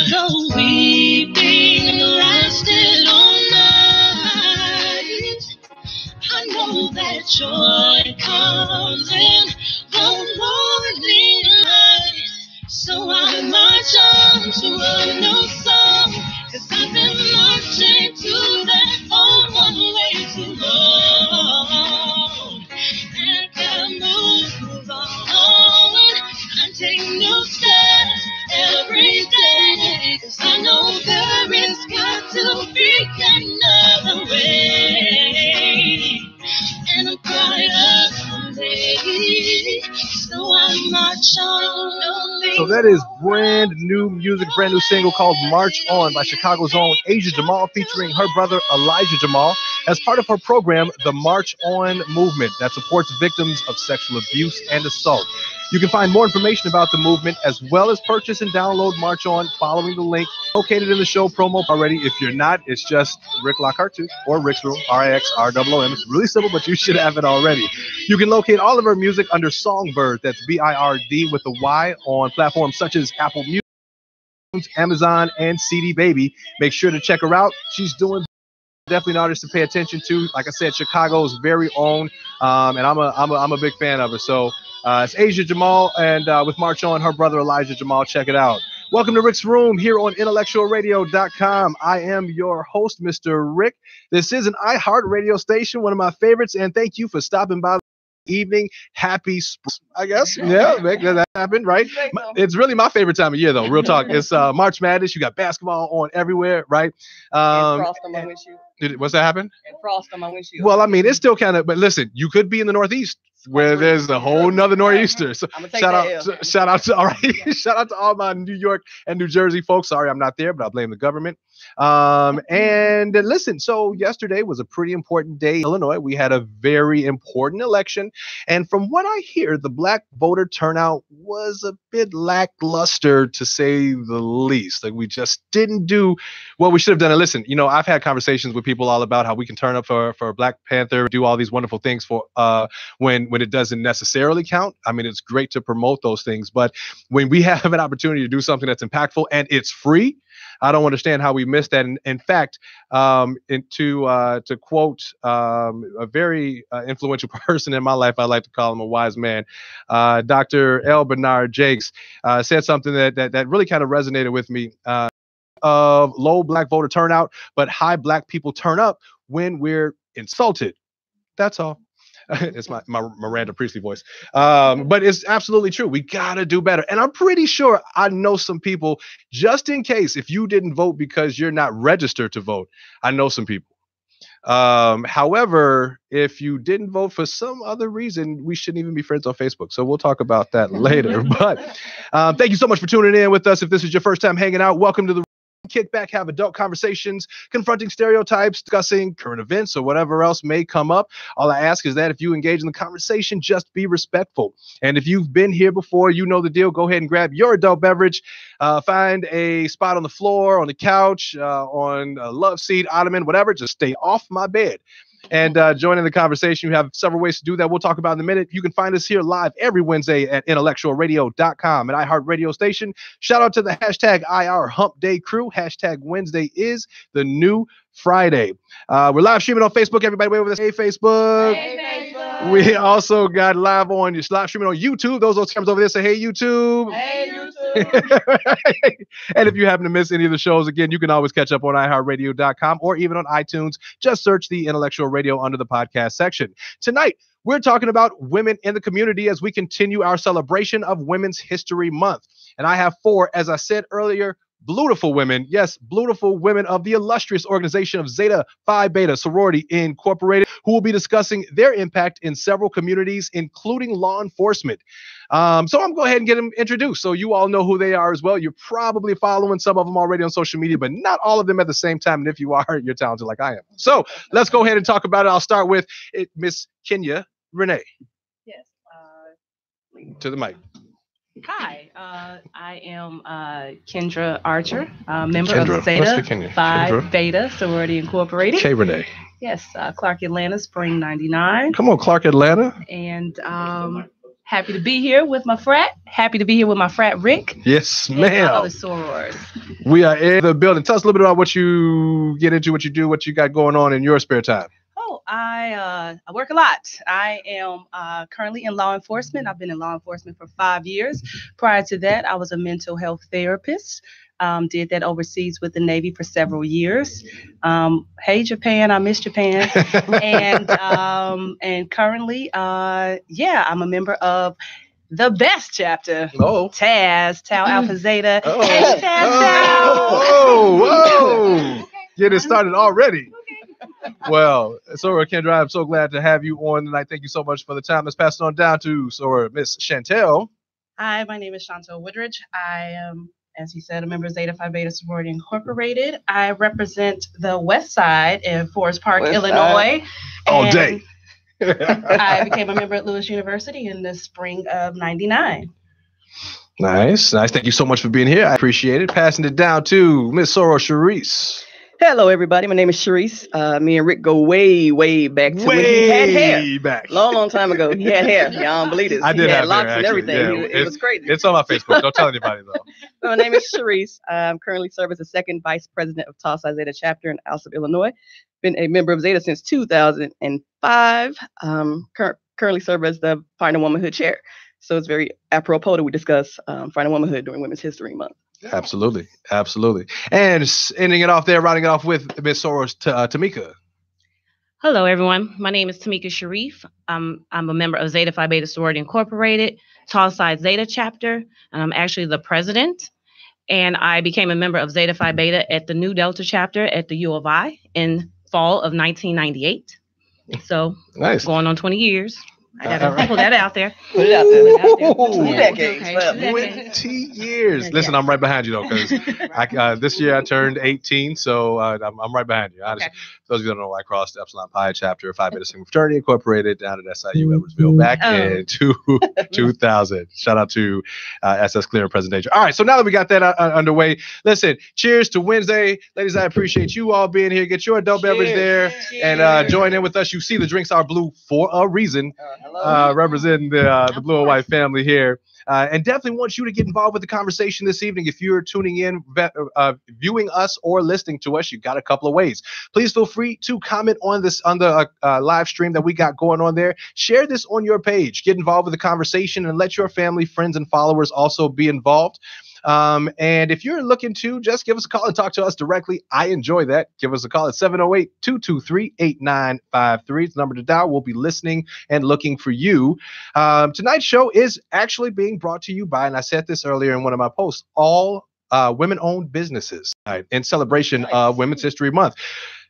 The weeping lasted all night. I know that joy comes in the morning light. So I march on to a new song, 'cause I've been marching to that old one way too long. And gotta move on and take new steps every day, 'cause I know there is got to be another way. And I'm brighter someday, so I march on. So that is brand new music, brand new single called March On by Chicago's own Asia Jamal, featuring her brother Elijah Jamal as part of her program, the March On Movement, that supports victims of sexual abuse and assault. You can find more information about the movement as well as purchase and download March On following the link located in the show promo already. If you're not, it's just Rick Lockhart 2 or Rick's Room, RIXROOM. It's really simple, but you should have it already. You can locate all of her music under Songbird, that's BIRD with a Y, on platforms such as Apple Music, Amazon, and CD Baby. Make sure to check her out. She's doing definitely an artist to pay attention to. Like I said, Chicago's very own, and I'm a big fan of her. So it's Asia Jamal, and with March On, her brother Elijah Jamal. Check it out. Welcome to Rick's Room here on IntellectualRadio.com. I am your host, Mr. Rick. This is an iHeart radio station, one of my favorites, and thank you for stopping by. Evening, happy spring, I guess. Yeah, make that happen, right? It's really my favorite time of year, though. Real talk. It's March Madness. You got basketball on everywhere, right? And frost on my windshield. What's that happen? And frost on my windshield. Well, I mean, it's still kind of, but listen, you could be in the Northeast where there's a whole nother nor'easter. So shout out to all right. Shout out to all my New York and New Jersey folks. Sorry, I'm not there, but I blame the government. And listen, so yesterday was a pretty important day in Illinois. We had a very important election. And from what I hear, the black voter turnout was a bit lackluster, to say the least. Like, we just didn't do what we should have done. And listen, you know, I've had conversations with people all about how we can turn up for Black Panther, do all these wonderful things for when it doesn't necessarily count. I mean, it's great to promote those things, but when we have an opportunity to do something that's impactful and it's free, I don't understand how we missed that. And in fact, to quote a very influential person in my life, I like to call him a wise man, Dr. L. Bernard Jakes, said something that really kind of resonated with me. Of low black voter turnout, but high black people turn up when we're insulted. That's all. It's my Miranda Priestley voice. But it's absolutely true. We got to do better. And I'm pretty sure I know some people, just in case, if you didn't vote because you're not registered to vote, I know some people. However, if you didn't vote for some other reason, we shouldn't even be friends on Facebook. So we'll talk about that later. But thank you so much for tuning in with us. If this is your first time hanging out, welcome to the kick back, have adult conversations, confronting stereotypes, discussing current events or whatever else may come up. All I ask is that if you engage in the conversation, just be respectful. And if you've been here before, you know the deal. Go ahead and grab your adult beverage. Find a spot on the floor, on the couch, on a love seat, ottoman, whatever. Just stay off my bed. And join in the conversation. You have several ways to do that. We'll talk about in a minute. You can find us here live every Wednesday at IntellectualRadio.com, an iHeart radio station. Shout out to the hashtag IR Hump Day crew. Hashtag Wednesday is the new Friday. We're live streaming on Facebook. Everybody wave over this. Hey, Facebook. Hey, Facebook. We also got live streaming on YouTube. Those cameras over there say, hey, YouTube. Hey, YouTube. And if you happen to miss any of the shows, again, you can always catch up on iHeartRadio.com or even on iTunes. Just search the Intellectual Radio under the podcast section. Tonight, we're talking about women in the community as we continue our celebration of Women's History Month. And I have four, as I said earlier, beautiful women, yes, beautiful women of the illustrious organization of Zeta Phi Beta Sorority Incorporated, who will be discussing their impact in several communities, including law enforcement. So I'm going to go ahead and get them introduced so you all know who they are as well. You're probably following some of them already on social media, but not all of them at the same time. And if you are, you're talented like I am. So let's go ahead and talk about it. I'll start with Miss Kenya Renee. Yes. To the mic. Hi, I am Kendra Archer, member of Zeta Phi Beta Sorority Incorporated. Hey, Renee. Yes, Clark Atlanta, Spring 99. Come on, Clark Atlanta. And Happy to be here with my frat. Happy to be here with my frat Rick. Yes, ma'am. And other sorors. We are in the building. Tell us a little bit about what you get into, what you do, what you got going on in your spare time. Oh, I work a lot. I am currently in law enforcement. I've been in law enforcement for 5 years. Prior to that, I was a mental health therapist. Did that overseas with the Navy for several years. Hey, Japan, I miss Japan. and currently, I'm a member of the best chapter. Oh. Tau Alpha Zeta. Oh. Hey, Tau. Whoa. Get it started already. Well, Sora Kendra, I'm so glad to have you on tonight. Thank you so much for the time. Let's pass it on down to Sora Miss Chantel. Hi, my name is Chantel Woodridge. I am, as he said, a member of Zeta Phi Beta Sorority Incorporated. I represent the West Side in Forest Park, Illinois. All day. I became a member at Lewis University in the spring of '99. Nice. Thank you so much for being here. I appreciate it. Passing it down to Miss Soro Charisse. Hello, everybody. My name is Charisse. Me and Rick go way, way back to when he had hair. Way back. Long time ago. He had hair. Y'all don't believe this. I did he have had locks hair, and everything. Yeah, it was crazy. It's on my Facebook. Don't tell anybody, though. My name is Charisse. I'm currently serve as the second vice president of Tau Psi Zeta chapter in Alsip, Illinois. Been a member of Zeta since 2005. Currently serve as the Finding Womanhood chair. So it's very apropos that we discuss Finding Womanhood during Women's History Month. Absolutely. And ending it off there, rounding it off with Miss Soros Tamika. Hello, everyone. My name is Tamika Sharif. I'm a member of Zeta Phi Beta Sorority Incorporated, Tau Psi Zeta chapter, and I'm actually the president. And I became a member of Zeta Phi Beta at the New Delta chapter at the U of I in fall of 1998. So, nice. Going on 20 years. I got to put that out there. Put it out there. 2 decades. 20 years. Listen, I'm right behind you, though, because this year I turned 18, so I'm right behind you. Honestly, for those of you who don't know, I crossed the Epsilon Pi chapter, Phi Beta Sigma Fraternity Incorporated down at SIU Edwardsville back in 2000. Shout out to SS Clear and Presentation. All right, so now that we got that underway, listen, cheers to Wednesday. Ladies, I appreciate you all being here. Get your adult beverage there and join in with us. You see the drinks are blue for a reason. Representing the blue and white family here. And definitely want you to get involved with the conversation this evening. If you're tuning in, viewing us or listening to us, you've got a couple of ways. Please feel free to comment on the live stream that we got going on there. Share this on your page. Get involved with the conversation and let your family, friends, and followers also be involved. And if you're looking to just give us a call and talk to us directly, I enjoy that. Give us a call at 708-223-8953. It's the number to dial. We'll be listening and looking for you. Tonight's show is actually being brought to you by, and I said this earlier in one of my posts, all women-owned businesses in celebration of Women's History Month.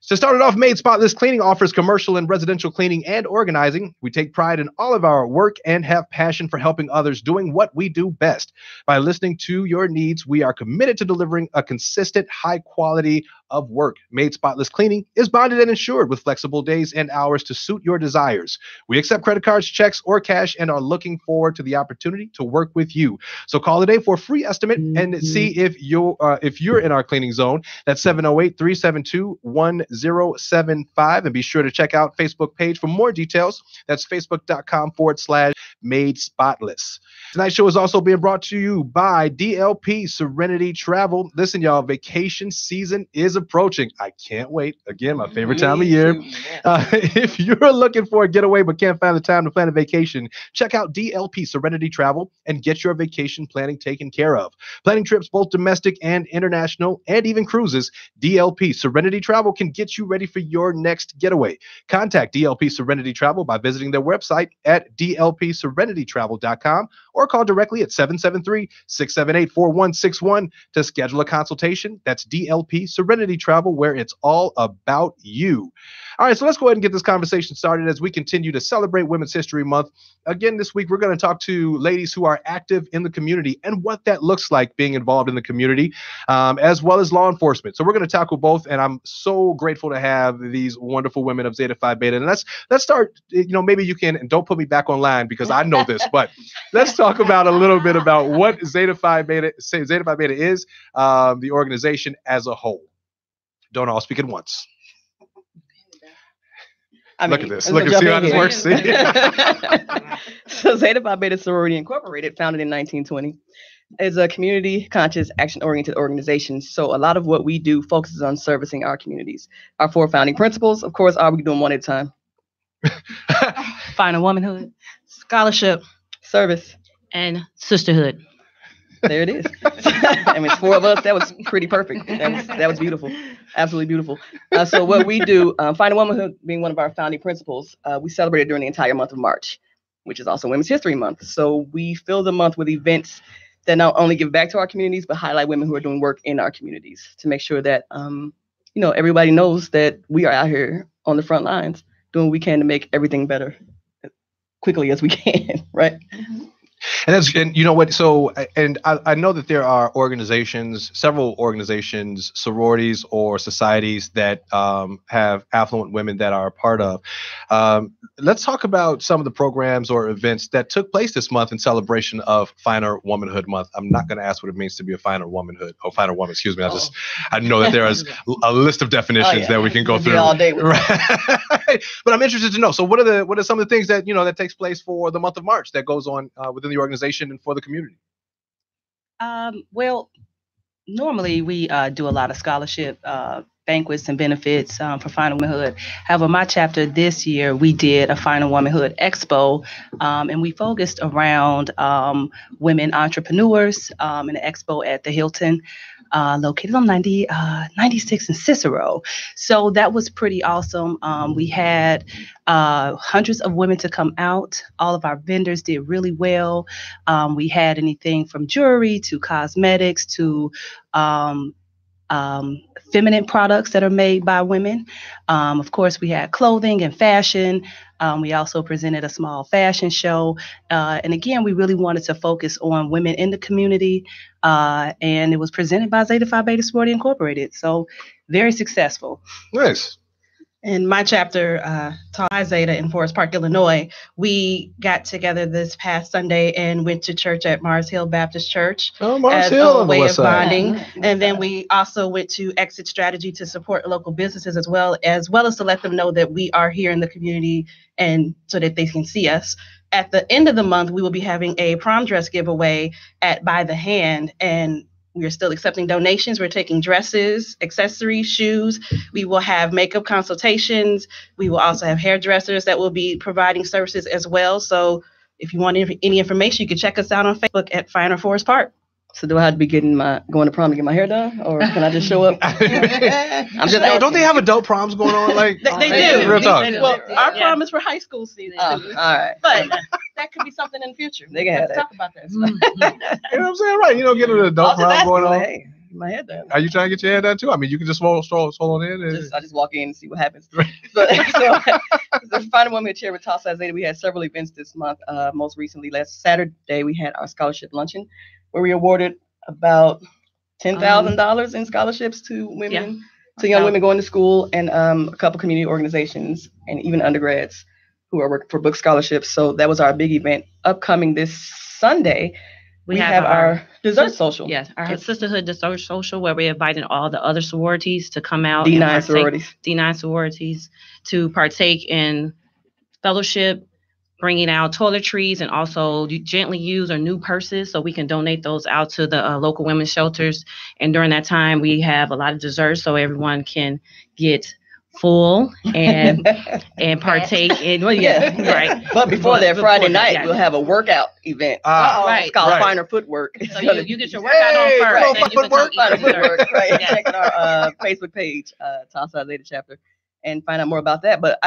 To start it off, Made Spotless Cleaning offers commercial and residential cleaning and organizing. We take pride in all of our work and have passion for helping others doing what we do best. By listening to your needs, we are committed to delivering a consistent, high quality of work. Made Spotless Cleaning is bonded and insured with flexible days and hours to suit your desires. We accept credit cards, checks, or cash and are looking forward to the opportunity to work with you. So call today for a free estimate and see if you're in our cleaning zone. That's 708-372-1075. And be sure to check out Facebook page for more details. That's facebook.com/Made Spotless. Tonight's show is also being brought to you by DLP Serenity Travel. Listen, y'all, vacation season is approaching. I can't wait. Again, my favorite time of year. If you're looking for a getaway but can't find the time to plan a vacation, check out DLP Serenity Travel and get your vacation planning taken care of. Planning trips both domestic and international and even cruises, DLP Serenity Travel can get you ready for your next getaway. Contact DLP Serenity Travel by visiting their website at dlpserenitytravel.com or call directly at 773-678-4161 to schedule a consultation. That's DLP Serenity Travel, where it's all about you. All right, so let's go ahead and get this conversation started as we continue to celebrate Women's History Month. Again, this week, we're going to talk to ladies who are active in the community and what that looks like being involved in the community, as well as law enforcement. So we're going to tackle both, and I'm so grateful to have these wonderful women of Zeta Phi Beta. And let's start, maybe you can, and don't put me back online because I know this, but let's talk about a little bit about what Zeta Phi Beta is, the organization as a whole. Don't all speak at once. Look at this. Look and see how this works. See? So Zeta Phi Beta Sorority Incorporated, founded in 1920, is a community-conscious, action-oriented organization. So a lot of what we do focuses on servicing our communities. Our 4 founding principles, of course, are we doing one at a time? Finding womanhood, scholarship, service, and sisterhood. There it is. I mean, 4 of us. That was pretty perfect. That was beautiful. Absolutely beautiful. So what we do, Finding Womanhood being one of our founding principles, we celebrated during the entire month of March, which is also Women's History Month. So we fill the month with events that not only give back to our communities, but highlight women who are doing work in our communities to make sure that, everybody knows that we are out here on the front lines doing what we can to make everything better as quickly as we can, right? Mm-hmm. And you know what? So, and I know that there are several organizations, sororities or societies that have affluent women that are a part of. Let's talk about some of the programs or events that took place this month in celebration of Finer Womanhood Month. I'm not going to ask what it means to be a finer womanhood or finer woman. Excuse me. I know that there is a list of definitions that we can go through all day with right. But I'm interested to know. So, what are some of the things that that takes place for the month of March that goes on within the organization and for the community? Well, normally we do a lot of scholarship banquets and benefits for Final Womanhood. However, my chapter this year, we did a Final Womanhood Expo, and we focused around women entrepreneurs in an expo at the Hilton, located on 96 in Cicero. So that was pretty awesome. We had hundreds of women to come out. All of our vendors did really well. We had anything from jewelry to cosmetics to feminine products that are made by women. Of course, we had clothing and fashion. We also presented a small fashion show. And again, we really wanted to focus on women in the community. And it was presented by Zeta Phi Beta Sorority Incorporated. So very successful. Nice. In my chapter, Phi Zeta in Forest Park, Illinois, we got together this past Sunday and went to church at Mars Hill Baptist Church Mars Hill a way of bonding. Mm-hmm. And then we also went to Exit Strategy to support local businesses as well as to let them know that we are here in the community and so that they can see us. At the end of the month, we will be having a prom dress giveaway at By the Hand, and we are still accepting donations. We're taking dresses, accessories, shoes. We will have makeup consultations. We will also have hairdressers that will be providing services as well. So if you want any information, you can check us out on Facebook at Finer Forest Park. So do I have to be going to prom to get my hair done, or can I just show up? I'm just don't they have adult proms going on? Like they do. Real talk. Well, our prom is for high school season. All right. But that could be something in the future. They can have Let's that. talk about that. You know what I'm saying? Right. Getting an adult prom going on. Hey, my hair done. Are you trying to get your hair done too? I mean, you can just stroll on in. And... I just walk in and see what happens. So the Final Womanhood Chair with Tossa Zeta, we had several events this month. Most recently, last Saturday, we had our scholarship luncheon, where we awarded about $10,000 in scholarships to women, to young women going to school, and a couple community organizations and even undergrads who are working for book scholarships. So that was our big event. Upcoming this Sunday, we have our dessert social. Yes, our sisterhood dessert social, where we're inviting all the other sororities to come out. D9 sororities to partake in fellowship, bringing out toiletries and also gently used or new purses so we can donate those out to the local women's shelters. And during that time, we have a lot of desserts so everyone can get full and partake in. Well, right. But before that, Friday night, we'll have a workout event. Right. It's called Finer Footwork. So you get your workout on first. Finer Footwork. Right. Check out our Facebook page, Tossa Zeta Chapter, and find out more about that. But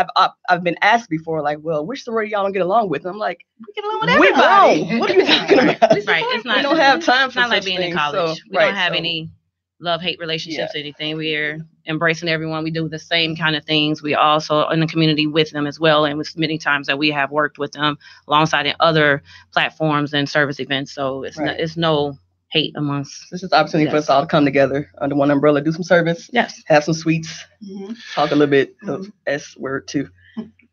I've been asked before, like, well, which sorority y'all don't get along with? And I'm like, we get along with everybody. What are you talking about? Right. It's not. We don't have time for It's not like being in college. So, we don't have any love-hate relationships or anything. We're embracing everyone. We do the same kind of things. We also in the community with them as well. And with many times that we have worked with them alongside in other platforms and service events. So it's no hate amongst. This is the opportunity for us all to come together under one umbrella, do some service, yes, have some sweets, talk a little bit of S word too.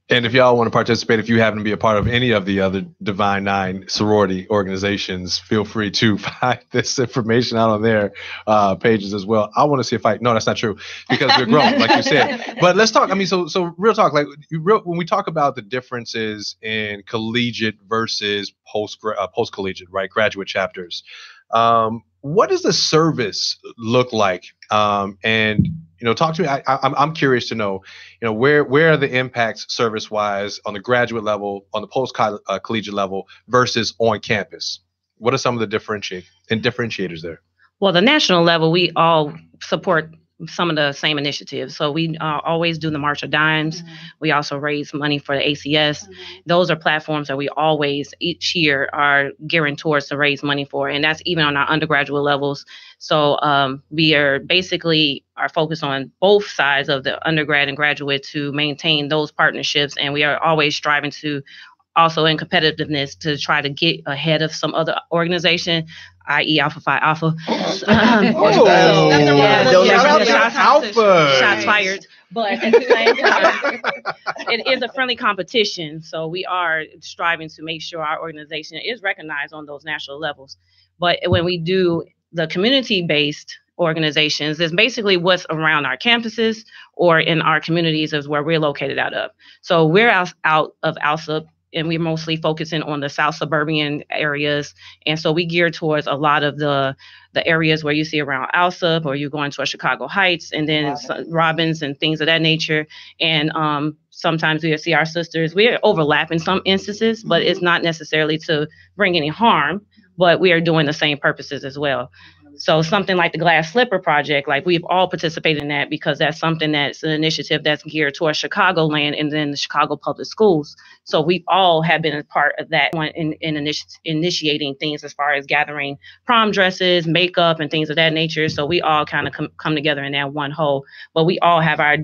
And if y'all want to participate, if you happen to be a part of any of the other Divine Nine sorority organizations, feel free to find this information out on their pages as well. I want to see no, that's not true, because we're grown, like you said. But let's talk. I mean, so real talk, like when we talk about the differences in collegiate versus post-collegiate, right, graduate chapters, what does the service look like? And talk to me. I'm curious to know, where are the impacts service-wise on the graduate level, on the post-collegiate level versus on campus? What are some of the differentiators there? Well, the national level, we all support some of the same initiatives. So we always do the March of Dimes. Mm-hmm. We also raise money for the ACS. Mm-hmm. Those are platforms that we always, each year, are gearing towards to raise money for. And that's even on our undergraduate levels. So we are basically focused on both sides of the undergrad and graduate to maintain those partnerships. And we are always striving to also in competitiveness to try to get ahead of some other organization, i.e. Alpha Phi Alpha. Shots fired. But at the same time, it is a friendly competition. So we are striving to make sure our organization is recognized on those national levels. But when we do the community-based organizations, is basically what's around our campuses or in our communities is where we're located out of. So we're out of ALSUP, and we're mostly focusing on the South suburban areas. And so we gear towards a lot of the areas where you see around ALSUP, or you're going to Chicago Heights, and then Robbins and things of that nature. And sometimes we see our sisters, we overlap in some instances, but it's not necessarily to bring any harm, but we are doing the same purposes as well. So something like the Glass Slipper Project, like we've all participated in that because that's something that's an initiative that's geared towards Chicagoland and then the Chicago public schools. So we all have been a part of that one in initiating things as far as gathering prom dresses, makeup, and things of that nature. So we all kind of come together in that one whole, but we all have our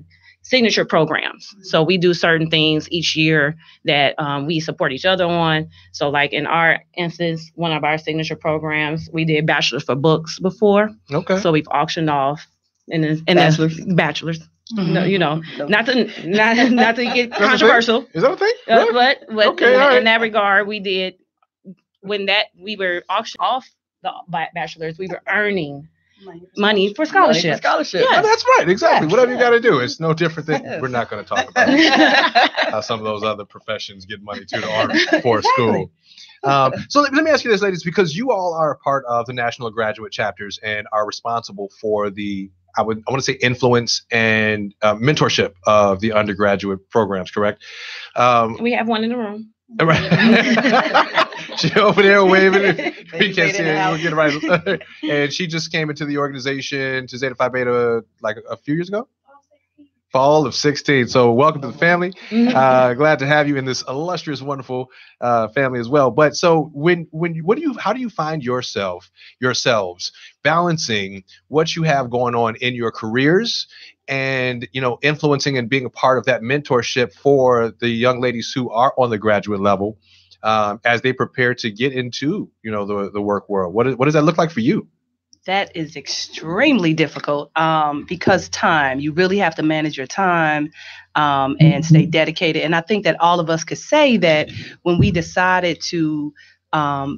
signature programs. So we do certain things each year that we support each other on. So like in our instance, one of our signature programs, we did Bachelors for Books before. Okay. So we've auctioned off and bachelors. Mm-hmm. Not to get controversial. Is that a thing? Really? But okay, in that regard, we did, when we were auctioning off the bachelors, we were earning money for scholarship. Yes. Oh, that's right. Exactly. Yes. Whatever you got to do. It's no different than we're not going to talk about how some of those other professions get money to the army for school. So let me ask you this, ladies, because you all are a part of the national graduate chapters and are responsible for I want to say influence and mentorship of the undergraduate programs, correct? We have one in the room. Right. She over there waving. We can't see it. We'll get it right. And she just came into the organization, to Zeta Phi Beta, like a few years ago. Fall of 16. So welcome to the family. Glad to have you in this illustrious, wonderful family as well. But so how do you find yourselves balancing what you have going on in your careers and, influencing and being a part of that mentorship for the young ladies who are on the graduate level as they prepare to get into, the work world? What does that look like for you? That is extremely difficult because you really have to manage your time and stay dedicated. And I think that all of us could say that when we decided to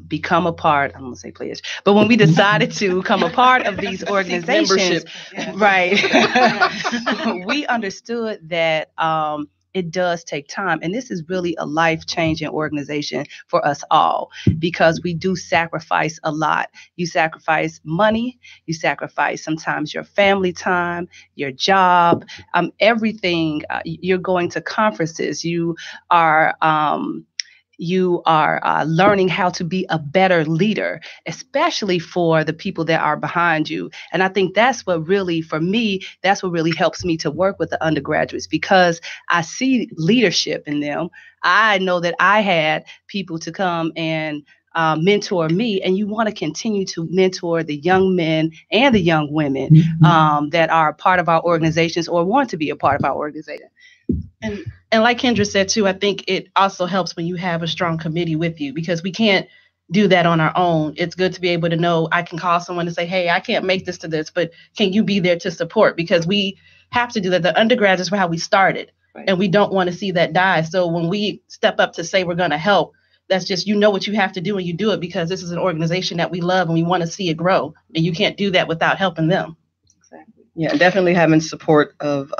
become a part, I'm going to say pledge, but when we decided to become a part of these organizations, right, we understood that it does take time. And this is really a life-changing organization for us all because we do sacrifice a lot. You sacrifice money, you sacrifice sometimes your family time, your job, everything. You're going to conferences. You are learning how to be a better leader, especially for the people that are behind you. And I think that's what really, for me, that's what really helps me to work with the undergraduates because I see leadership in them. I know that I had people to come and mentor me, and you want to continue to mentor the young men and the young women that are a part of our organizations or want to be a part of our organization. And like Kendra said, too, I think it also helps when you have a strong committee with you because we can't do that on our own. It's good to be able to know I can call someone and say, hey, I can't make this to this, but can you be there to support? Because we have to do that. The undergrads is how we started. Right. And we don't want to see that die. So when we step up to say we're going to help, that's just, you know what you have to do and you do it because this is an organization that we love and we want to see it grow. And you can't do that without helping them. Exactly. Yeah, definitely having support of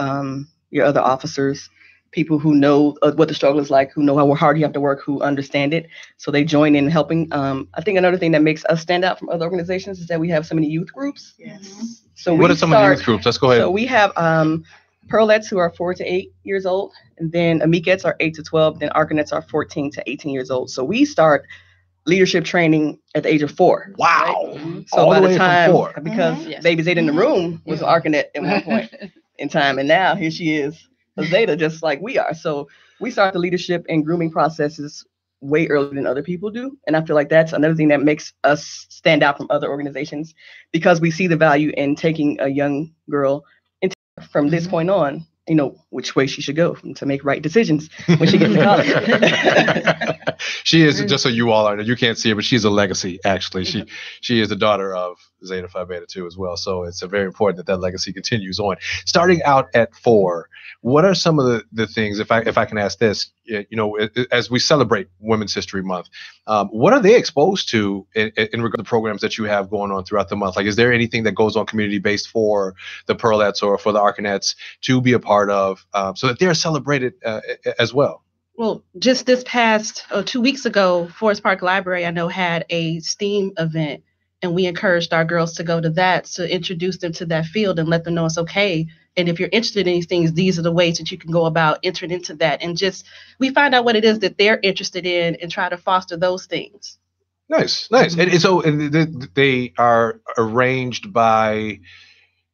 your other officers, people who know what the struggle is like, who know how hard you have to work, who understand it. So they join in helping. I think another thing that makes us stand out from other organizations is that we have so many youth groups. Yes. So what are some of the youth groups? Let's go ahead. So we have Pearlettes who are 4 to 8 years old, and then Amikettes are 8 to 12, then Arcanettes are 14 to 18 years old. So we start leadership training at the age of 4. Wow. Right? So by the time, because Yes. Baby Zeta in the room was an Arcanet at one point in time, and now here she is, a Zeta, just like we are. So we start the leadership and grooming processes way earlier than other people do. And I feel like that's another thing that makes us stand out from other organizations, because we see the value in taking a young girl into, from this point on, you know, which way she should go to make right decisions when she gets to college. She is, just so you all are, you can't see her, but she's a legacy, actually. She is the daughter of Zeta Phi Beta 2 as well. So it's very important that that legacy continues on. Starting out at 4, what are some of the things, if I can ask this, you know, as we celebrate Women's History Month, what are they exposed to in regard to the programs that you have going on throughout the month? Like, is there anything that goes on community-based for the Pearlettes or for the Arcanettes to be a part of, so that they're celebrated as well? Well, just this past 2 weeks ago, Forest Park Library, I know, had a STEAM event, and we encouraged our girls to go to that to introduce them to that field and let them know it's okay. And if you're interested in these things, these are the ways that you can go about entering into that. And just, we find out what it is that they're interested in and try to foster those things. Nice. And so they are arranged by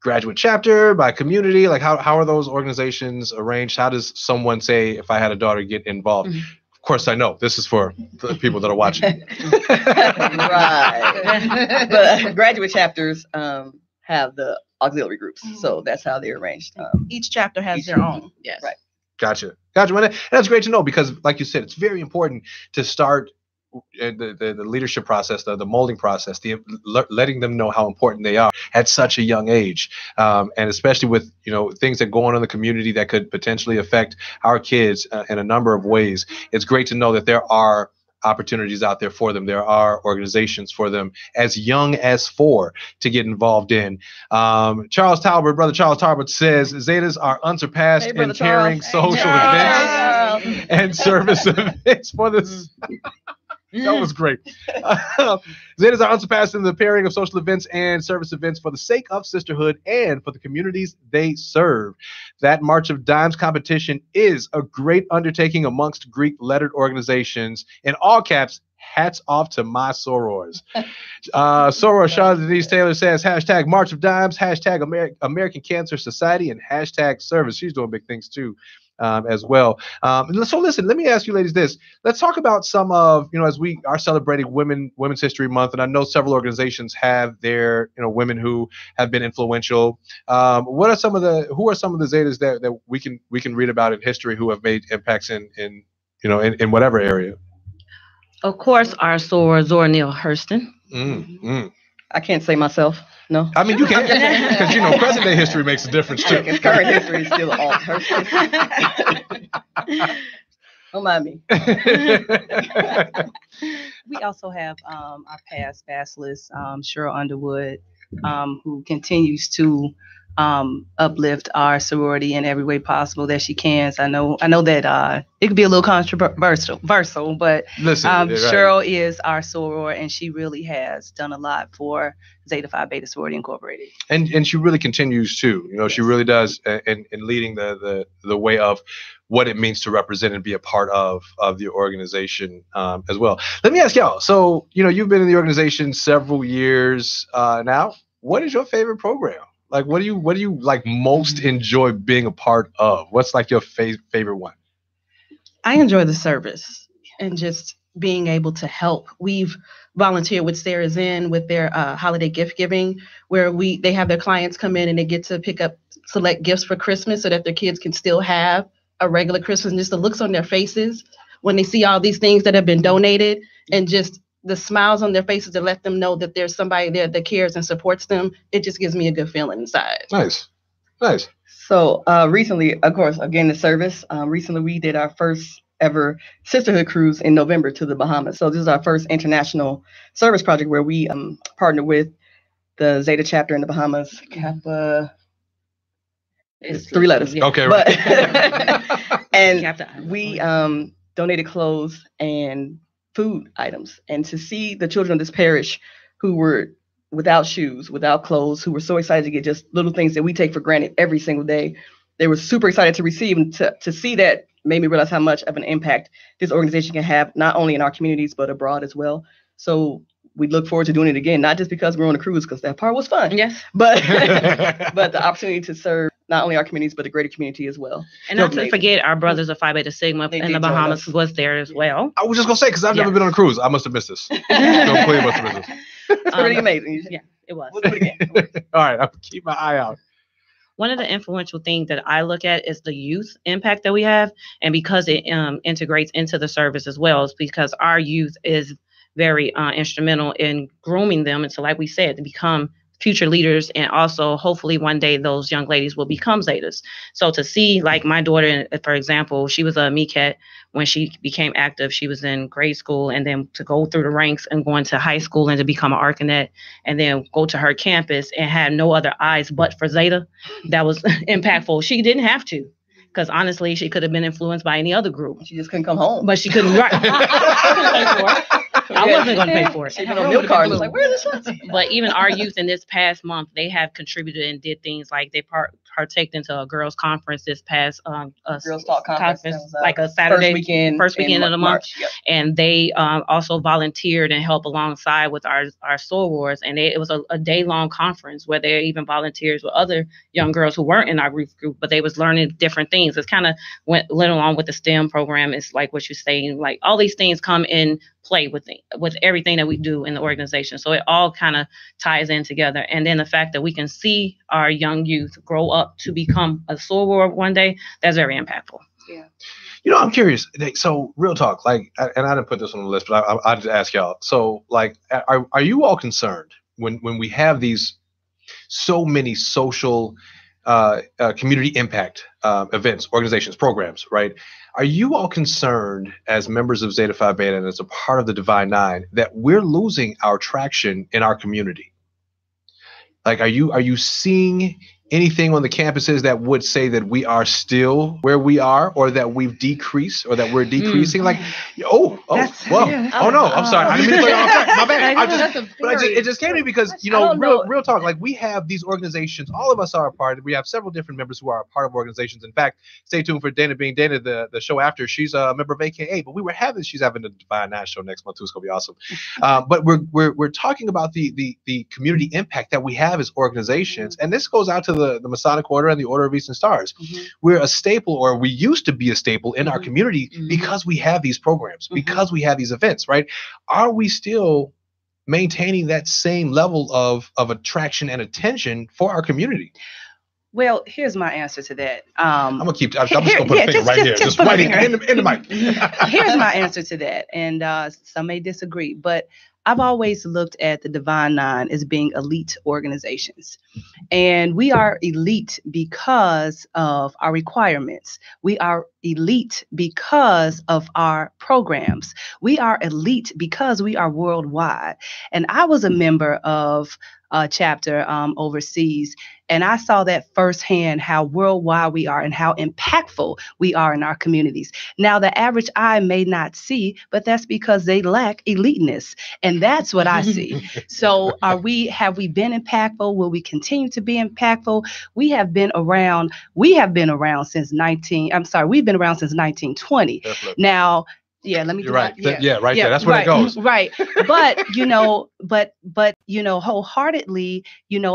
graduate chapter, by community? Like how are those organizations arranged? How does someone say, if I had a daughter, get involved? Mm-hmm. Of course, I know this is for the people that are watching. Right. But graduate chapters have the auxiliary groups. So that's how they're arranged. Each chapter has their own. Yes. Right. Gotcha. And that's great to know, because like you said, it's very important to start the leadership process, the molding process, letting them know how important they are at such a young age, and especially with, you know, things that go on in the community that could potentially affect our kids in a number of ways. It's great to know that there are opportunities out there for them. There are organizations for them as young as 4 to get involved in. Brother Charles Talbot says Zetas are unsurpassed in carrying social events and service events for this. That was great. Zetas are unsurpassed in the pairing of social events and service events for the sake of sisterhood and for the communities they serve. That March of Dimes competition is a great undertaking amongst Greek-lettered organizations. In all caps, hats off to my sorors. Soror Shaw Denise Taylor says, hashtag March of Dimes, hashtag American Cancer Society, and hashtag service. She's doing big things too. As well. So listen, let me ask you ladies this. Let's talk about some of, you know, as we are celebrating Women's History Month, and I know several organizations have their, you know, women who have been influential. Who are some of the Zetas that we can read about in history who have made impacts in whatever area? Of course, our soror Zora Neale Hurston. I can't say myself. No. I mean, you can, because, you know, present day history makes a difference too. Current history is still all her. Don't mind me. We also have our past bachelors, Cheryl Underwood, who continues to uplift our sorority in every way possible that she can. So I know that it could be a little controversial, but listen, Cheryl is our soror, and she really has done a lot for Zeta Phi Beta Sorority Incorporated. And she really continues to. You know, yes. She really does in leading the way of what it means to represent and be a part of the organization as well. Let me ask y'all. So, you know, you've been in the organization several years now. What is your favorite program? Like, what do you like most enjoy being a part of? What's like your favorite one? I enjoy the service and just being able to help. We've volunteered with Sarah's Inn with their holiday gift giving, where they have their clients come in and they get to pick up select gifts for Christmas so that their kids can still have a regular Christmas, and just the looks on their faces when they see all these things that have been donated, and just the smiles on their faces to let them know that there's somebody there that cares and supports them. It just gives me a good feeling inside. Nice. Nice. So recently, of course, again, the service. Recently, we did our first ever sisterhood cruise in November to the Bahamas. So this is our first international service project where we partnered with the Zeta chapter in the Bahamas. Kappa. It's 3 letters. Okay. But, Right. and we donated clothes and food items. And to see the children of this parish who were without shoes, without clothes, who were so excited to get just little things that we take for granted every single day, they were super excited to receive. And to see that made me realize how much of an impact this organization can have, not only in our communities, but abroad as well. So we look forward to doing it again, not just because we're on a cruise, because that part was fun. Yes. But but the opportunity to serve not only our communities, but the greater community as well. And not to forget, our brothers of Phi Beta Sigma in the Bahamas was there as well. I was just going to say, because I've never been on a cruise. I must have missed this. Completely must have missed this. It's pretty amazing. Yeah, it was. We'll do it again. All right. I'll keep my eye out. One of the influential things that I look at is the youth impact that we have. And because it integrates into the service as well, is because our youth is very instrumental in grooming them. And so, like we said, to become future leaders, and also hopefully one day those young ladies will become Zetas. So to see, like my daughter, for example, she was a MECAT when she became active. She was in grade school, and then to go through the ranks and go into high school and to become an Arcanet, and then go to her campus and have no other eyes but for Zeta, that was impactful. She didn't have to, because honestly, she could have been influenced by any other group. She just couldn't come home. But she couldn't. Right. I wasn't going to pay for it. She on milk card. Like, where's this? But even our youth in this past month, they have contributed and did things like they partaked into a girls' conference this past Girls Talk conference, like a Saturday first weekend of the month. Yep. And they also volunteered and helped alongside with our sorors. And it was a day-long conference where they even volunteers with other young girls who weren't in our youth group, but they was learning different things. It's kind of went along with the STEM program. It's like what you're saying, like all these things come in play with everything that we do in the organization. So it all kind of ties in together. And then the fact that we can see our young youth grow up to become a soror one day, that's very impactful. Yeah. You know, I'm curious. So real talk, like, and I didn't put this on the list, but I just ask y'all. So like, are you all concerned when we have these so many social community impact events, organizations, programs, right? Are you all concerned as members of Zeta Phi Beta and as a part of the Divine Nine that we're losing our traction in our community? Like, are you seeing anything on the campuses that would say that we are still where we are, or that we've decreased, or that we're decreasing? Like, oh no, I'm sorry, I didn't mean to put it off track. My bad. It just came to me because, you know, real talk. Like, we have these organizations. All of us are a part. We have several different members who are a part of organizations. In fact, stay tuned for Dana being Dana, the show after. She's a member of AKA, but she's having the Divine Nine show next month too. It's gonna be awesome. But we're talking about the community impact that we have as organizations, and this goes out to the Masonic Order and the Order of Eastern Stars. Mm-hmm. We're a staple, or we used to be a staple in our community because we have these programs, because we have these events, right? Are we still maintaining that same level of attraction and attention for our community? Well, here's my answer to that. I'm just going to put a finger right here. Just right here in the mic. Here's my answer to that. And some may disagree, but I've always looked at the Divine Nine as being elite organizations. And we are elite because of our requirements. We are elite because of our programs. We are elite because we are worldwide. And I was a member of a chapter overseas, and I saw that firsthand, how worldwide we are and how impactful we are in our communities. Now, the average eye may not see, but that's because they lack eliteness. And that's what I see. So have we been impactful? Will we continue to be impactful? We've been around since 1920. Definitely. Now, yeah, let me do right. that. Yeah, right there. That's where it goes. Right. But, wholeheartedly,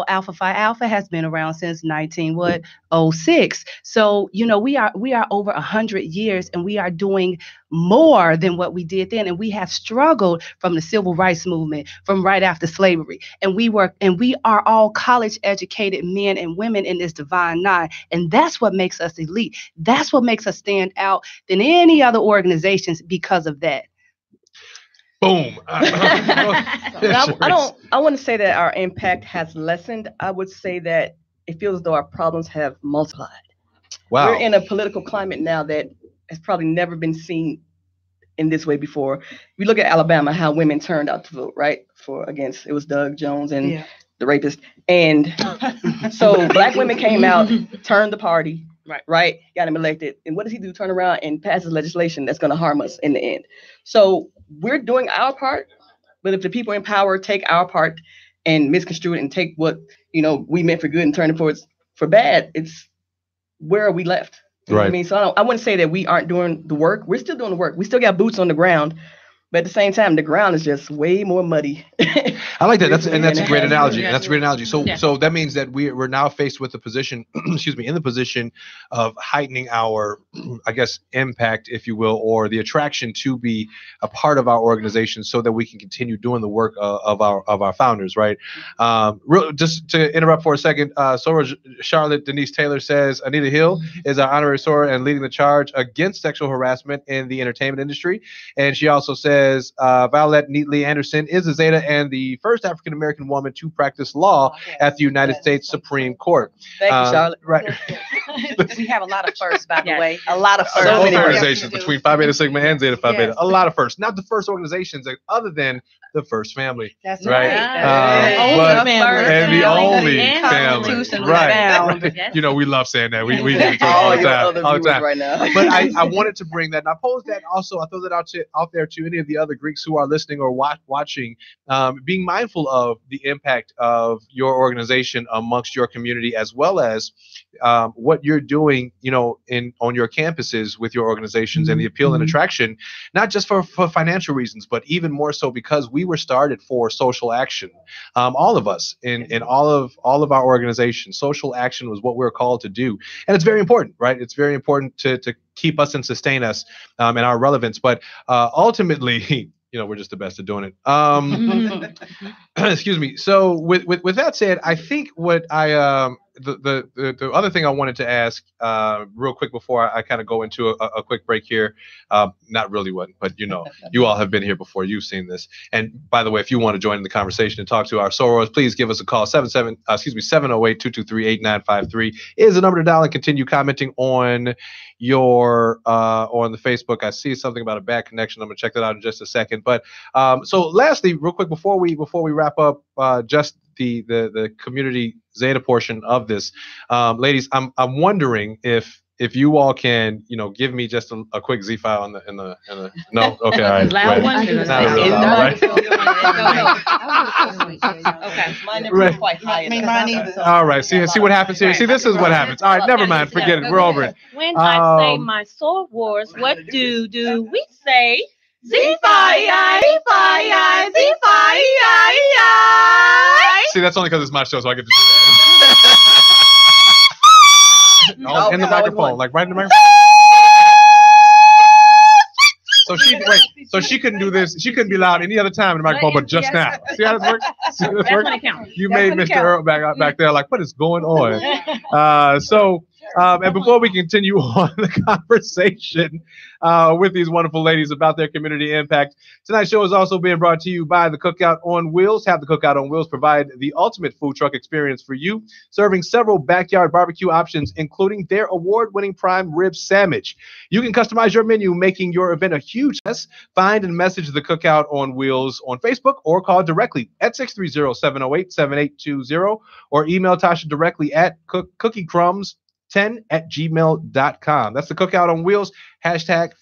Alpha Phi Alpha has been around since 1906. So, we are over 100 years, and we are doing more than what we did then. And we have struggled from the civil rights movement, from right after slavery. And we are all college educated men and women in this Divine Nine. And that's what makes us elite. That's what makes us stand out than any other organizations because of that. Boom. I wouldn't say that our impact has lessened. I would say that it feels as though our problems have multiplied. Wow. We're in a political climate now that has probably never been seen in this way before. We look at Alabama, how women turned out to vote, right? It was Doug Jones and the rapist. And so black women came out, turned the party, right? Got him elected. And what does he do? Turn around and passes legislation that's going to harm us in the end. So we're doing our part, but if the people in power take our part and misconstrue it and take what, we meant for good and turn it for bad, it's where are we left? You know what I mean? So I wouldn't say that we aren't doing the work. We're still doing the work. We still got boots on the ground. But at the same time, the ground is just way more muddy. I like that. That's a great analogy. That's a great analogy. So that means that we're now faced with the position, in the position of heightening our, I guess, impact, if you will, or the attraction to be a part of our organization, so that we can continue doing the work of our founders, right? Just to interrupt for a second, Soror Charlotte Denise Taylor says Anita Hill is our honorary Soror and leading the charge against sexual harassment in the entertainment industry, and she also says Violet Neatley Anderson is a Zeta and the first African American woman to practice law at the United States Supreme Court. Thank you, Charlotte. Right. We have a lot of firsts, by the way. A lot of Both firsts. organizations between Phi Beta Sigma and Zeta Phi Beta. A lot of firsts. Not the first organizations other than the first family. That's right. And the only family. Right. We love saying that. We do it all the time. Right now. But I wanted to bring that, and I posed that also. I throw that out there to any of the other Greeks who are listening or watching, being mindful of the impact of your organization amongst your community, as well as what you're doing, on your campuses with your organizations, and the appeal and attraction, not just for financial reasons, but even more so because we were started for social action. All of us in all of our organizations, social action was what we're called to do, and it's very important, right? It's very important to keep us and sustain us and our relevance, but ultimately. We're just the best at doing it. Excuse me. So with that said, I think what the other thing I wanted to ask real quick before I kind of go into a quick break here, not really one, but you all have been here before. You've seen this. And by the way, if you want to join in the conversation and talk to our Sorors, please give us a call. 708-223-8953 is the number to dial, and continue commenting on your on the Facebook. I see something about a bad connection. I'm gonna check that out in just a second. But so lastly, real quick before we wrap up, just the community Zeta portion of this, ladies, I'm wondering if you all can, give me just a quick Z file in the no, okay, all right. Loud one? Not a real loud, right? Okay. Mine never quite high. All right, see what happens here. See, this is what happens. All right, never mind, forget it. We're over it. When I say my Soul Wars, what do we say? Z-Fi-I, Z-Fi-I, Z-Fi-I. See, that's only because it's my show, so I get to do that. In the microphone, like right in the microphone. So she couldn't do this. She couldn't be loud any other time in the microphone, but just now. See how this works? See how this works? You made Mr. Earl back there like, what is going on? And before we continue on the conversation with these wonderful ladies about their community impact, tonight's show is also being brought to you by the Cookout on Wheels. Have the Cookout on Wheels provide the ultimate food truck experience for you, serving several backyard barbecue options, including their award-winning prime rib sandwich. You can customize your menu, making your event a huge success. Find and message the Cookout on Wheels on Facebook, or call directly at 630-708-7820, or email Tasha directly at cookiecrumbs10@gmail.com. That's the Cookout on Wheels.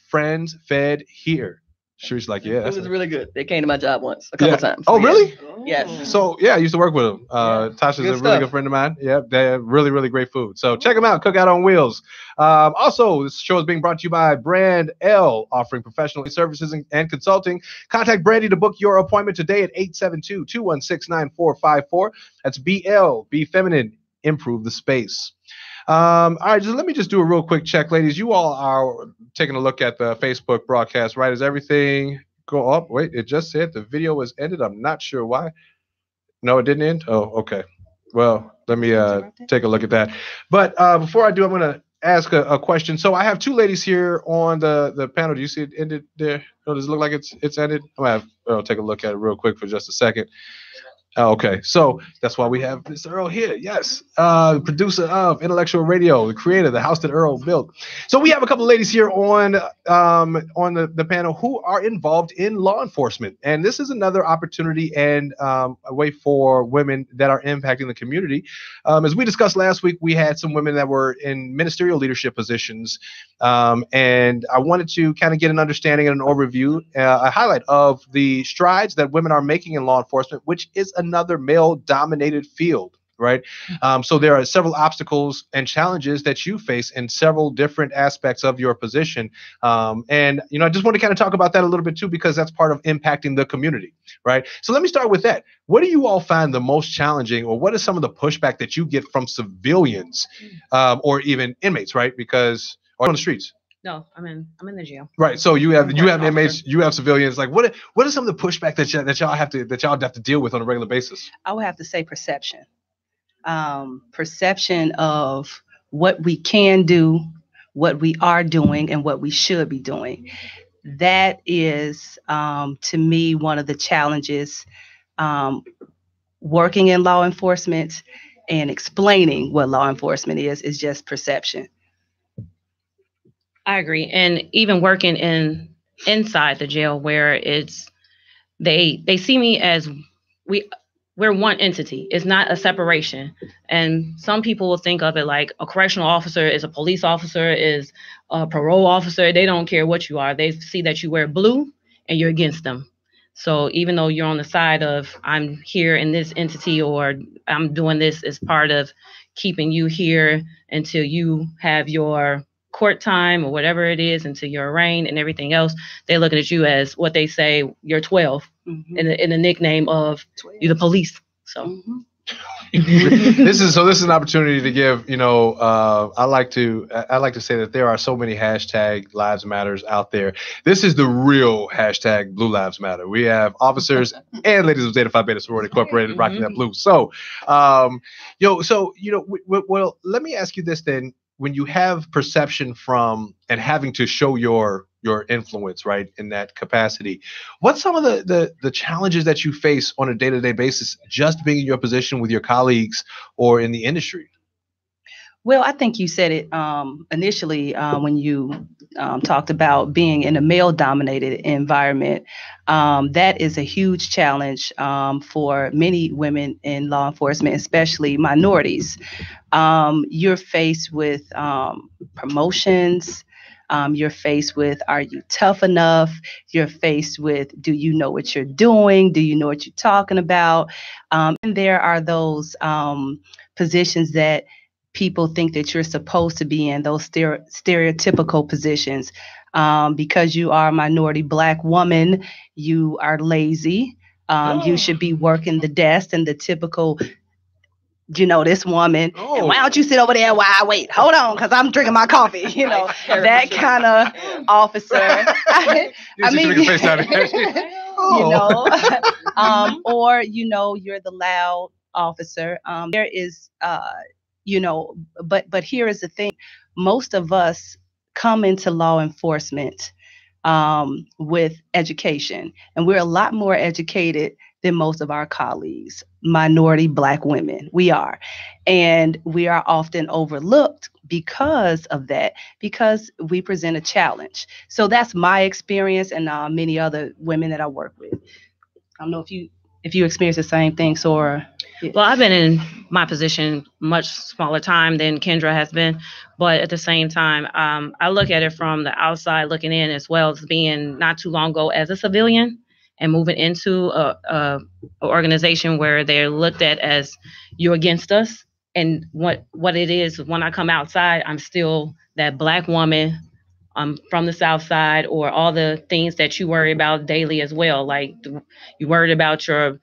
#friends fed here. She's like, yeah. It was really good. They came to my job once, a couple times. Oh, really? Yes. So, I used to work with them. Tasha's a really good friend of mine. Yeah, they have really, really great food. So check them out, Cookout on Wheels. Also, this show is being brought to you by Brand L, offering professional services and consulting. Contact Brandy to book your appointment today at 872-216-9454. That's BL, Be Feminine, Improve the Space. All right, let me do a real quick check, ladies. You all are taking a look at the Facebook broadcast, right? Is everything go up? Wait, it just said the video was ended. I'm not sure why. No, it didn't end? Oh, okay. Well, let me take a look at that. But before I do, I'm going to ask a question. So I have two ladies here on the panel. Do you see it ended there? Oh, does it look like it's ended? I'm going to take a look at it real quick for just a second. Oh, okay, so that's why we have Mr. Earl here. Yes, producer of Intellectual Radio, the creator, the house that Earl built. So we have a couple of ladies here on the panel who are involved in law enforcement, and this is another opportunity and a way for women that are impacting the community. As we discussed last week, we had some women that were in ministerial leadership positions, and I wanted to kind of get an understanding and an overview, a highlight of the strides that women are making in law enforcement, which is another male-dominated field, right? So there are several obstacles and challenges that you face in several different aspects of your position. And, I just want to kind of talk about that a little bit too, because that's part of impacting the community, right? So let me start with that. What do you all find the most challenging, or what is some of the pushback that you get from civilians or even inmates, right? Because, or on the streets? No, I'm in the jail. Right. So you have inmates, you have civilians. Like, what are some of the pushback that y'all have to deal with on a regular basis? I would have to say perception. Perception of what we can do, what we are doing, and what we should be doing. That is, to me, one of the challenges working in law enforcement and explaining what law enforcement is just perception. I agree. And even working inside the jail, where it's they see me as we're one entity. It's not a separation. And some people will think of it like a correctional officer is a police officer, is a parole officer. They don't care what you are. They see that you wear blue and you're against them. So even though you're on the side of I'm here in this entity, or I'm doing this as part of keeping you here until you have your court time or whatever it is, until you're arraigned and everything else, they're looking at you as what they say, you're 12, in the nickname of 12. You're the police. So this is an opportunity to give, I like to say that there are so many hashtag lives matters out there. This is the real hashtag Blue Lives Matter. We have officers and ladies of Zeta Phi Beta Sorority Incorporated rocking that blue. So, well, let me ask you this then. When you have perception from and having to show your influence, right, in that capacity, what's some of the challenges that you face on a day-to-day basis, just being in your position with your colleagues or in the industry? Well, I think you said it initially when you talked about being in a male-dominated environment. That is a huge challenge for many women in law enforcement, especially minorities. You're faced with promotions. You're faced with, are you tough enough? You're faced with, do you know what you're doing? Do you know what you're talking about? And there are those positions that people think that you're supposed to be in, those stereotypical positions. Because you are a minority Black woman, you are lazy. You should be working the desk, and the typical, this woman, and why don't you sit over there while I wait? Hold on, because I'm drinking my coffee. That kind of officer. Or, you're the loud officer. There is, but here is the thing. Most of us come into law enforcement with education, and we're a lot more educated than most of our colleagues, minority Black women. We are. And we are often overlooked because of that, because we present a challenge. So that's my experience, and many other women that I work with. I don't know if you experience the same thing, Sora. Well, I've been in my position much smaller time than Kendra has been, but at the same time, I look at it from the outside looking in, as well as being not too long ago as a civilian and moving into a organization where they're looked at as you're against us. And what it is, when I come outside, I'm still that Black woman. I'm from the South Side, or all the things that you worry about daily as well. Like you worried about your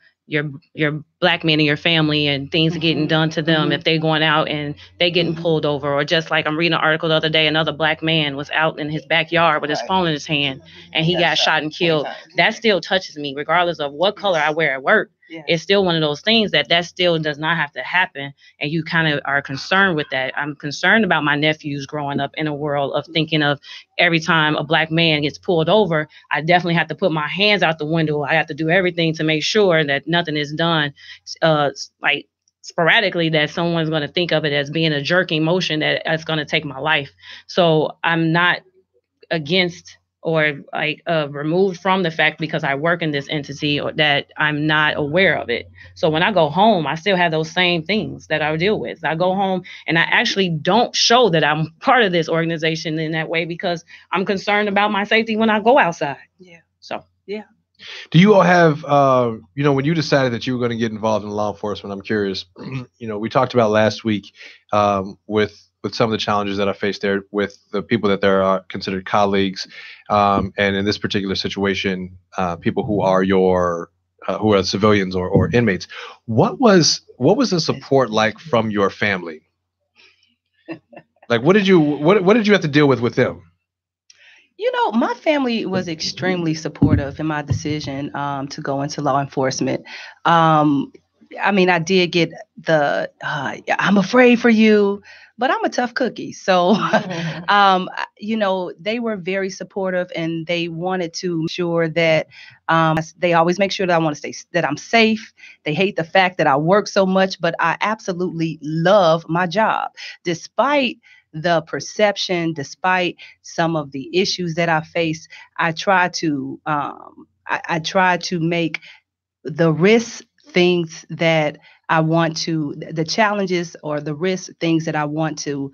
Black men in your family and things getting done to them if they're going out and they getting pulled over. Or just like I'm reading an article the other day, another Black man was out in his backyard with his phone in his hand and he got shot and killed. That still touches me, regardless of what color I wear at work. it's still one of those things that still does not have to happen. And you kind of are concerned with that. I'm concerned about my nephews growing up in a world of thinking of every time a Black man gets pulled over, I definitely have to put my hands out the window. I have to do everything to make sure that nothing is done, like sporadically, that someone's going to think of it as being a jerking motion that's going to take my life. So I'm not against or like removed from the fact because I work in this entity or that I'm not aware of it. So when I go home, I still have those same things that I deal with. I go home and I actually don't show that I'm part of this organization in that way because I'm concerned about my safety when I go outside. Yeah. So, yeah. Do you all have, when you decided that you were going to get involved in law enforcement, I'm curious, we talked about last week with some of the challenges that I faced there with the people that are considered colleagues. And in this particular situation, people who are who are civilians or inmates. What was the support like from your family? Like, what did you have to deal with them? My family was extremely supportive in my decision to go into law enforcement. I did get the I'm afraid for you, but I'm a tough cookie. So, they were very supportive and they wanted to ensure that they always make sure that that I'm safe. They hate the fact that I work so much, but I absolutely love my job. Despite the perception, despite some of the issues that I face, I try to make the risk things that I want to, the challenges or the risk things that I want to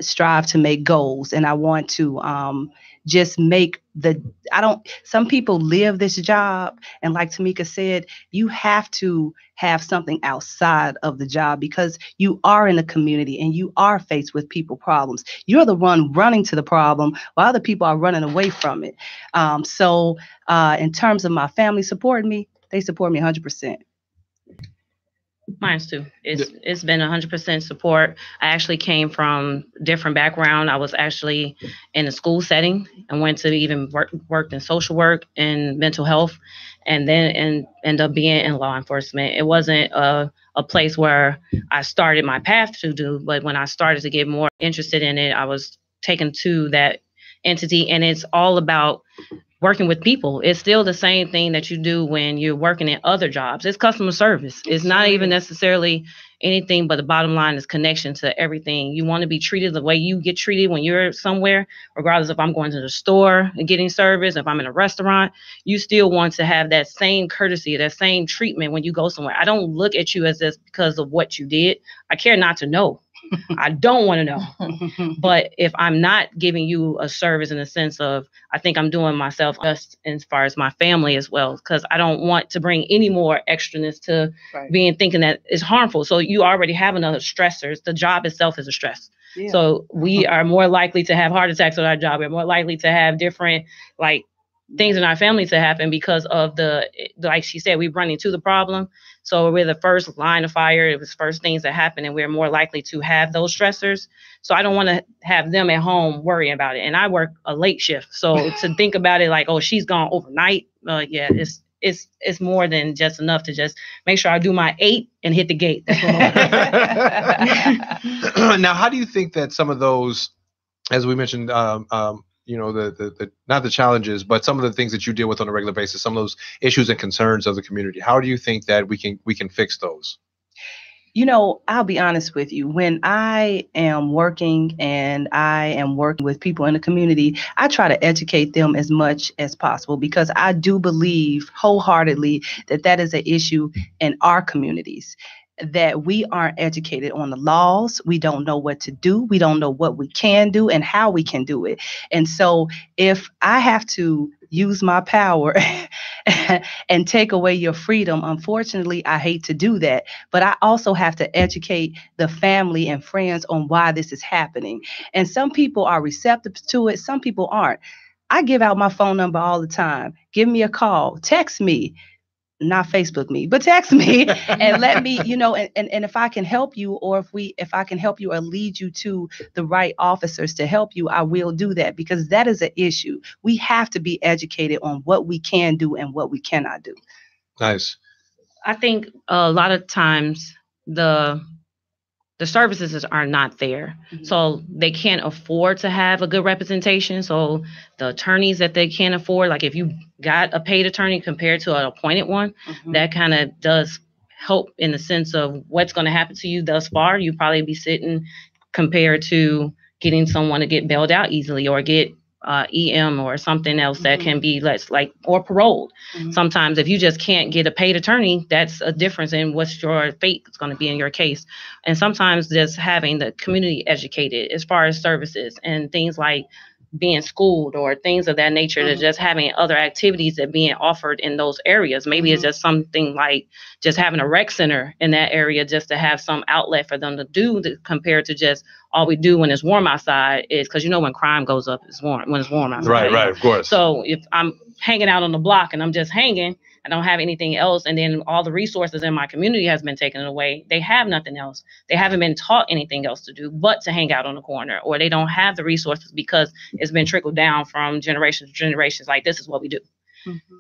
strive to make goals. And I want to just make some people live this job. And like Tamika said, you have to have something outside of the job because you are in a community and you are faced with people problems. You're the one running to the problem while other people are running away from it. So in terms of my family supporting me, they support me 100%. Mine too. It's been 100% support. I actually came from different background. I was actually in a school setting and went to even worked in social work and mental health, and then ended up being in law enforcement. It wasn't a place where I started my path to do, but when I started to get more interested in it, I was taken to that entity, and it's all about working with people. It's still the same thing that you do when you're working in other jobs. It's customer service. It's not even necessarily anything, but the bottom line is connection to everything. You want to be treated the way you get treated when you're somewhere, regardless if I'm going to the store and getting service, if I'm in a restaurant, you still want to have that same courtesy, that same treatment when you go somewhere. I don't look at you as this because of what you did. I care not to know. I don't want to know. But if I'm not giving you a service in the sense of, I think I'm doing myself just as far as my family as well, because I don't want to bring any more extraness to thinking that it's harmful. So you already have another stressors. The job itself is a stress. Yeah. So we are more likely to have heart attacks on our job. We're more likely to have different things in our family to happen because of like she said, we run into the problem. So we're the first line of fire. It was first things that happen, and we're more likely to have those stressors. So I don't want to have them at home worrying about it. And I work a late shift. So to think about it like, oh, she's gone overnight. It's more than just enough to just make sure I do my 8 and hit the gate. Now, how do you think that some of those, as we mentioned, the not the challenges, but some of the things that you deal with on a regular basis, some of those issues and concerns of the community, how do you think that we can fix those? I'll be honest with you. When I am working and I am working with people in the community, I try to educate them as much as possible because I do believe wholeheartedly that is an issue in our communities, that we aren't educated on the laws. We don't know what to do. We don't know what we can do and how we can do it. And so if I have to use my power and take away your freedom, unfortunately, I hate to do that. But I also have to educate the family and friends on why this is happening. And some people are receptive to it. Some people aren't. I give out my phone number all the time. Give me a call. Text me. Not Facebook me, but text me and let me, and if I can help you, or if I can help you or lead you to the right officers to help you, I will do that, because that is an issue. We have to be educated on what we can do and what we cannot do. Nice. I think a lot of times the services are not there. Mm-hmm. So they can't afford to have a good representation. So the attorneys that they can't afford, like if you got a paid attorney compared to an appointed one, mm-hmm. that kind of does help in the sense of what's going to happen to you thus far. You probably be sitting compared to getting someone to get bailed out easily or get EM or something else that can be less like or paroled. Sometimes if you just can't get a paid attorney, that's a difference in what's your fate is going to be in your case. And sometimes just having the community educated as far as services and things like being schooled or things of that nature, to just having other activities that being offered in those areas. Maybe it's just something like just having a rec center in that area just to have some outlet for them to do compared to just all we do when it's warm outside is because when crime goes up, it's warm when it's warm outside. Right, of course. So if I'm hanging out on the block and I'm just hanging, I don't have anything else, and then all the resources in my community has been taken away. They have nothing else. They haven't been taught anything else to do but to hang out on the corner, or they don't have the resources because it's been trickled down from generations to generations. Like, this is what we do.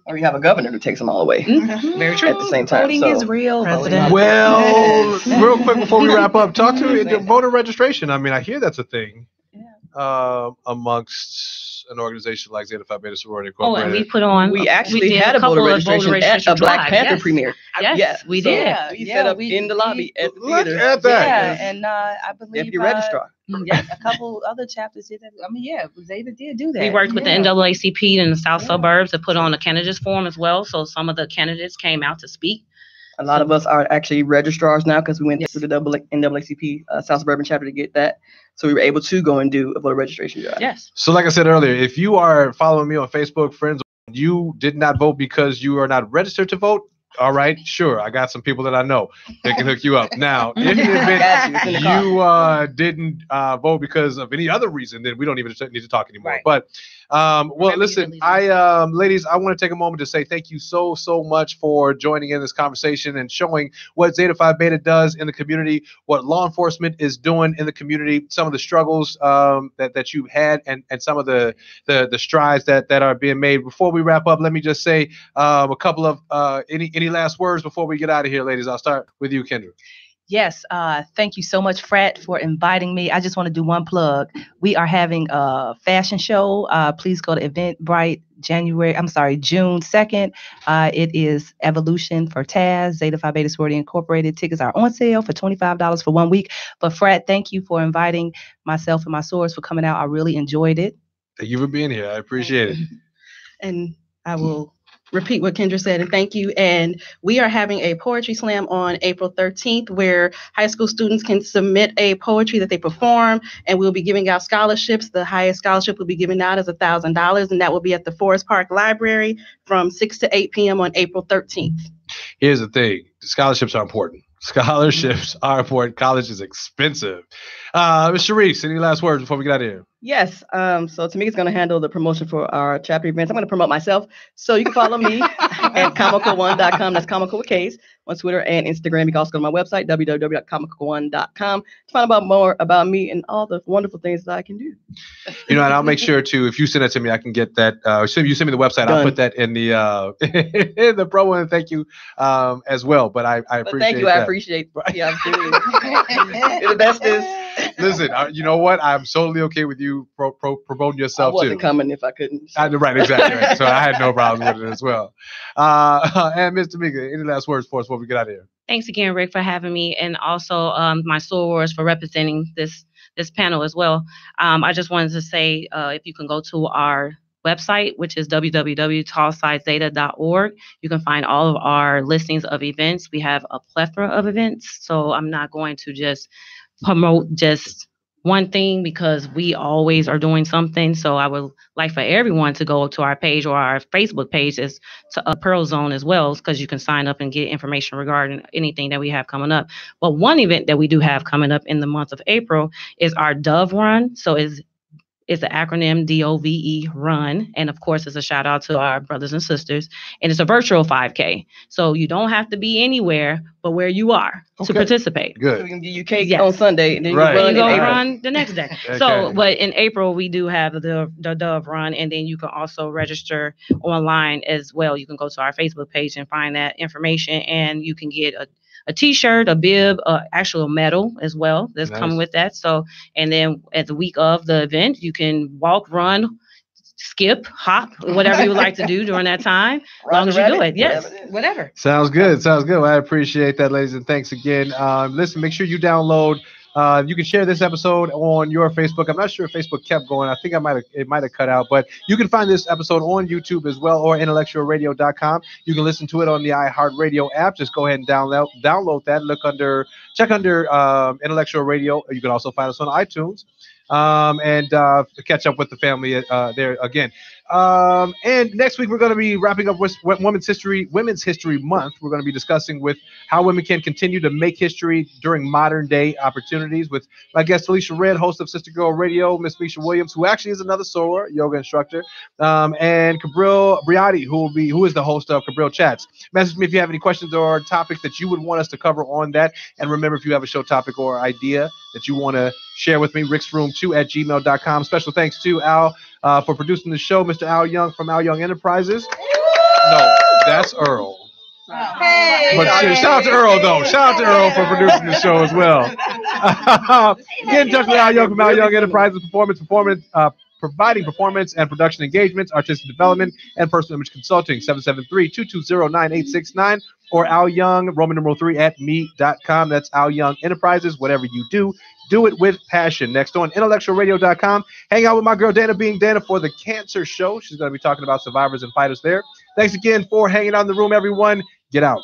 Or you have a governor who takes them all away. Very true. At the same time. Voting is real. Well, real quick before we wrap up, talk to me the voter registration. I mean, I hear that's a thing amongst an organization like Zeta Phi Beta Sorority Incorporated. And we put on. We actually had a voter registration at a Black Panther premiere. Yes, we did. We set up in the lobby at the theater. At that. Yeah, and I believe Deputy registrar. A couple other chapters did that. I mean, Zeta did do that. We worked with the NAACP in the South Suburbs to put on a candidates forum as well. So some of the candidates came out to speak. A lot of us are actually registrars now because we went to the NAACP South Suburban chapter to get that. So we were able to go and do a voter registration drive. Yes. So like I said earlier, if you are following me on Facebook, friends, you did not vote because you are not registered to vote, all right, sure. I got some people that I know that can hook you up. Now, if you didn't vote because of any other reason, then we don't even need to talk anymore. Right. But listen, ladies, I want to take a moment to say thank you so much for joining in this conversation and showing what Zeta Phi Beta does in the community, what law enforcement is doing in the community, some of the struggles that you've had, and some of the strides that are being made. Before we wrap up, let me just say a couple of any last words before we get out of here, ladies. I'll start with you, Kendra. Yes, thank you so much, Frat, for inviting me. I just want to do one plug. We are having a fashion show. Please go to Eventbrite June 2nd. It is Evolution for Taz, Zeta Phi Beta Sorority Incorporated. Tickets are on sale for $25 for 1 week. But Frat, thank you for inviting myself and my sorors for coming out. I really enjoyed it. Thank you for being here. I appreciate it. And I will repeat what Kendra said, and thank you. And we are having a poetry slam on April 13th where high school students can submit a poetry that they perform, and we'll be giving out scholarships. The highest scholarship we'll be giving out is $1,000, and that will be at the Forest Park Library from 6 to 8 p.m. on April 13th. Here's the thing. Scholarships are important. Scholarships are important. College is expensive. Ms. Sharice, any last words before we get out of here? Yes. So Tamika's going to handle the promotion for our chapter events. I'm going to promote myself. So you can follow me at comical1.com. That's comical with K's on Twitter and Instagram. You can also go to my website, www.comical1.com, to find out more about me and all the wonderful things that I can do. And I'll make sure to, if you send it to me, I can get that. So if you send me the website, I'll put that in the in the promo. And thank you as well. But I appreciate thank you. That. I appreciate the opportunity. The best is. Listen, you know what? I'm totally okay with you promoting yourself too. I wasn't coming if I couldn't. Right, exactly. Right. So I had no problem with it as well. And Ms. Tamika, any last words for us before we get out of here? Thanks again, Rick, for having me, and also my sorors for representing this panel as well. I just wanted to say, if you can go to our website, which is www.tallsidezeta.org. You can find all of our listings of events. We have a plethora of events, so I'm not going to just promote just one thing because we always are doing something. So I would like for everyone to go to our page, or our Facebook page is to Pearl Zone as well, because you can sign up and get information regarding anything that we have coming up. But one event that we do have coming up in the month of April is our Dove Run. So it's It's the acronym DOVE, run. And of course, it's a shout out to our brothers and sisters. And it's a virtual 5K. So you don't have to be anywhere but where you are to participate. Good. So we can give you cake on Sunday, and then you go run the next day. Okay. So, but in April, we do have the Dove Run, and then you can also register online as well. You can go to our Facebook page and find that information, and you can get a T-shirt, a bib, actual medal as well that's coming with that. So, and then at the week of the event, you can walk, run, skip, hop, whatever you would like to do during that time, as long as you do it. Yes, whatever. Sounds good. Sounds good. Well, I appreciate that, ladies, and thanks again. Listen, make sure you download. You can share this episode on your Facebook. I'm not sure if Facebook kept going. I think it might have cut out, but you can find this episode on YouTube as well, or IntellectualRadio.com. You can listen to it on the iHeartRadio app. Just go ahead and download that. Check under Intellectual Radio. You can also find us on iTunes. And catch up with the family there again. And next week we're going to be wrapping up with Women's History Month. We're going to be discussing with how women can continue to make history during modern day opportunities with my guest Alicia Red, host of Sister Girl Radio, Miss Misha Williams, who actually is another soror yoga instructor, and Cabril Briati, who is the host of Cabril Chats. Message me if you have any questions or topics that you would want us to cover on that. And remember, if you have a show topic or idea that you want to share with me, ricksroom2@gmail.com. Special thanks to Al for producing the show, Mr. Al Young from Al Young Enterprises. No, that's Earl. Hey, but shout out to Earl, though. Shout out to Earl for producing the show as well. Get in touch with Al Young from Al Young Enterprises, providing performance and production engagements, artistic development, and personal image consulting. 773-220-9869 or Al Young, Roman numeral 3 @me.com. That's Al Young Enterprises. Whatever you do, do it with passion. Next on IntellectualRadio.com. Hang out with my girl Dana Being Dana for the Cancer Show. She's going to be talking about survivors and fighters there. Thanks again for hanging out in the room, everyone. Get out.